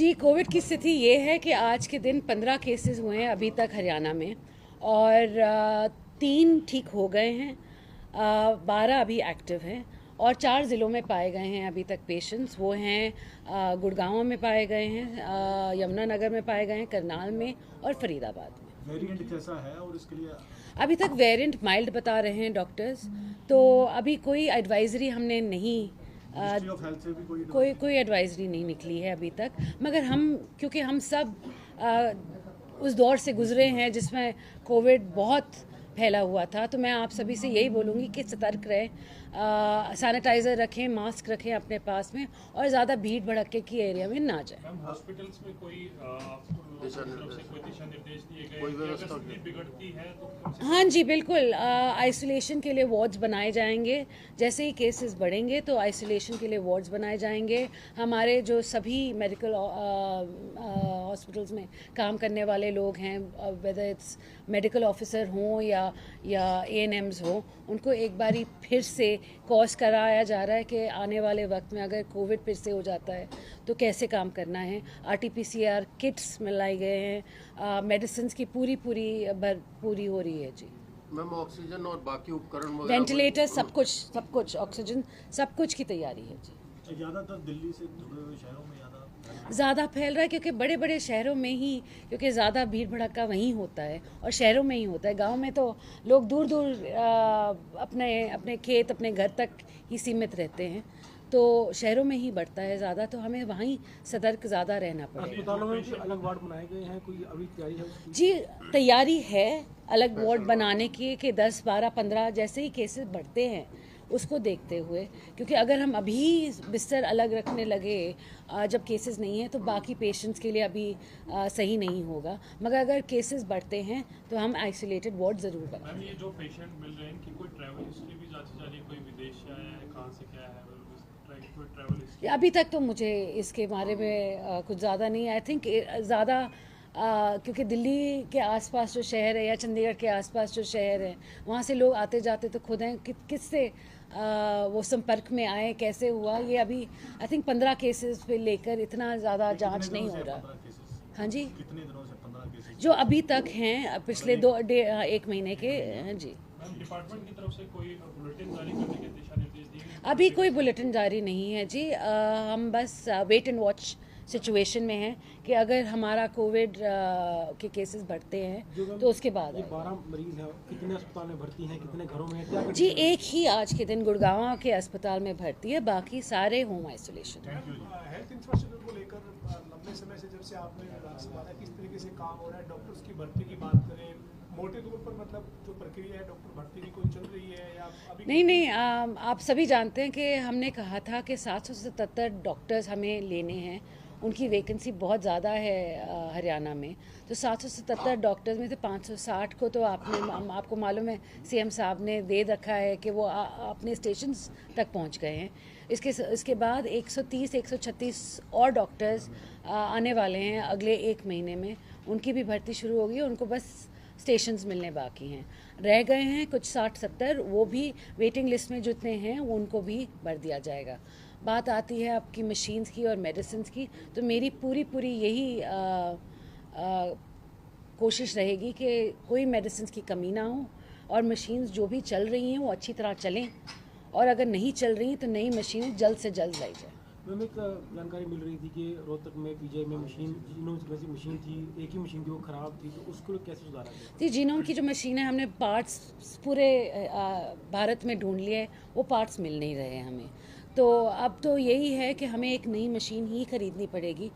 जी, Covid की स्थिति ये है कि आज के दिन 15 केसेस हुए हैं अभी तक हरियाणा में और 3 ठीक हो गए हैं, 12 अभी एक्टिव हैं और 4 ज़िलों में पाए गए हैं अभी तक पेशेंट्स। वो हैं गुड़गांव में पाए गए हैं, यमुनानगर में पाए गए हैं, करनाल में और फरीदाबाद में। वेरिएंट कैसा है और इसके लिए अभी तक वेरिएंट माइल्ड बता रहे हैं डॉक्टर्स, तो अभी कोई एडवाइजरी हमने नहीं मिनिस्ट्री ऑफ हेल्थ से भी कोई एडवाइजरी नहीं निकली है अभी तक। मगर हम क्योंकि हम सब उस दौर से गुजरे हैं जिसमें कोविड बहुत फैला हुआ था, तो मैं आप सभी से यही बोलूँगी कि सतर्क रहें, सैनिटाइज़र रखें, मास्क रखें अपने पास में और ज़्यादा भीड़ भड़के की एरिया में ना जाएं। मैम, हॉस्पिटल्स में कोई दिशा निर्देश दिए गए कोई व्यवस्था बिगड़ती है तो हाँ जी, बिल्कुल। आइसोलेशन के लिए वार्ड्स बनाए जाएंगे। जैसे ही केसेस बढ़ेंगे तो आइसोलेशन के लिए वार्ड्स बनाए जाएंगे। हमारे जो सभी मेडिकल हॉस्पिटल्स में काम करने वाले लोग हैं, वेदर इट्स मेडिकल ऑफिसर हों या एएनएम्स हों, उनको एक बारी फिर से कोर्स कराया जा रहा है कि आने वाले वक्त में अगर कोविड फिर से हो जाता है तो कैसे काम करना है। आरटीपीसीआर किट्स मिलाए गए हैं, मेडिसिन की पूरी हो रही है जी। मैम, ऑक्सीजन और बाकी उपकरण वेंटिलेटर सब कुछ ऑक्सीजन सब कुछ की तैयारी है जी। ज़्यादातर दिल्ली से जुड़े हुए शहरों में ज़्यादा फैल रहा है क्योंकि बड़े बड़े शहरों में ही, क्योंकि ज़्यादा भीड़ भड़का वहीं होता है और शहरों में ही होता है। गांव में तो लोग दूर दूर अपने खेत अपने घर तक ही सीमित रहते हैं, तो शहरों में ही बढ़ता है ज़्यादा, तो हमें वहीं सतर्क ज़्यादा रहना पड़ेगा। अस्पतालों में भी अलग वार्ड बनाए गए हैं, कोई अभी तैयारी है उसकी? जी, तैयारी है अलग वार्ड बनाने की कि 10, 12, 15 जैसे ही केसेस बढ़ते हैं उसको देखते हुए, क्योंकि अगर हम अभी बिस्तर अलग रखने लगे जब केसेस नहीं है तो बाकी पेशेंट्स के लिए अभी सही नहीं होगा। मगर अगर केसेस बढ़ते हैं तो हम आइसोलेटेड वार्ड ज़रूर बनाएंगे। मैम, ये जो पेशेंट मिल रहे हैं इनकी कोई ट्रैवल हिस्ट्री भी जांची जा रही है, कोई विदेश से आया है, कहाँ से क्या है, कोई ट्रैवल हिस्ट्री? अभी तक तो मुझे इसके बारे में कुछ ज़्यादा नहीं, आई थिंक ज़्यादा क्योंकि दिल्ली के आसपास जो शहर है या चंडीगढ़ के आसपास जो शहर है वहाँ से लोग आते जाते तो खुद हैं, किससे वो संपर्क में आए, कैसे हुआ, ये अभी आई थिंक 15 केसेस पे लेकर इतना ज़्यादा जांच नहीं हो रहा। हाँ जी, कितने दिनों से 15 केसेस जो अभी तक हैं पिछले 1 महीने के हैं जी। मैम, डिपार्टमेंट की तरफ से कोई बुलेटिन जारी करने के दिशा निर्देश दिए गए? अभी कोई बुलेटिन जारी नहीं है जी। हम बस वेट एंड वॉच सिचुएशन में है कि अगर हमारा कोविड के केसेस बढ़ते हैं तो उसके बाद 12 मरीज हैं, कितने अस्पताल में भर्ती हैं, कितने घरों में हैं, क्या जी, एक ही आज के दिन गुड़गांव के अस्पताल में भर्ती है, बाकी सारे होम आइसोलेशन। हेल्थ इंफ्रास्ट्रक्चर को लेकर लंबे समय से जब से आपने विभाग से बात किस तरीके से काम हो रहा है, डॉक्टर्स की भर्ती की बात करें, मोटे तौर पर मतलब जो प्रक्रिया है डॉक्टर भर्ती की कोई चल रही है या अभी? नहीं, आप सभी जानते हैं कि हमने कहा था कि 777 डॉक्टर्स हमें लेने हैं, उनकी वैकेंसी बहुत ज़्यादा है हरियाणा में, तो 777 डॉक्टर्स में से 560 को तो आपको मालूम है सीएम साहब ने दे रखा है कि वो अपने स्टेशंस तक पहुंच गए हैं। इसके बाद 130 136 और डॉक्टर्स आने वाले हैं अगले 1 महीने में, उनकी भी भर्ती शुरू होगी, उनको बस स्टेशंस मिलने बाकी हैं। रह गए हैं कुछ 60-70, वो भी वेटिंग लिस्ट में जितने हैं वो उनको भी भर दिया जाएगा। बात आती है आपकी मशीन्स की और मेडिसिन की, तो मेरी पूरी यही कोशिश रहेगी कि कोई मेडिसिन की कमी ना हो और मशीन्स जो भी चल रही हैं वो अच्छी तरह चलें, और अगर नहीं चल रही तो नई मशीनें जल्द से जल्द लाई जाए। मैम, एक जानकारी मिल रही थी कि रोहतक में पीजीआई में मशीन, जीनोम जैसी मशीन थी, एक ही मशीन थी, वो ख़राब थी, तो उसको कैसे सुधारा जाए? जी, जीनोम की जो मशीन है, हमने पार्ट्स पूरे भारत में ढूंढ लिए, वो पार्ट्स मिल नहीं रहे हमें, तो अब तो यही है कि हमें एक नई मशीन ही खरीदनी पड़ेगी।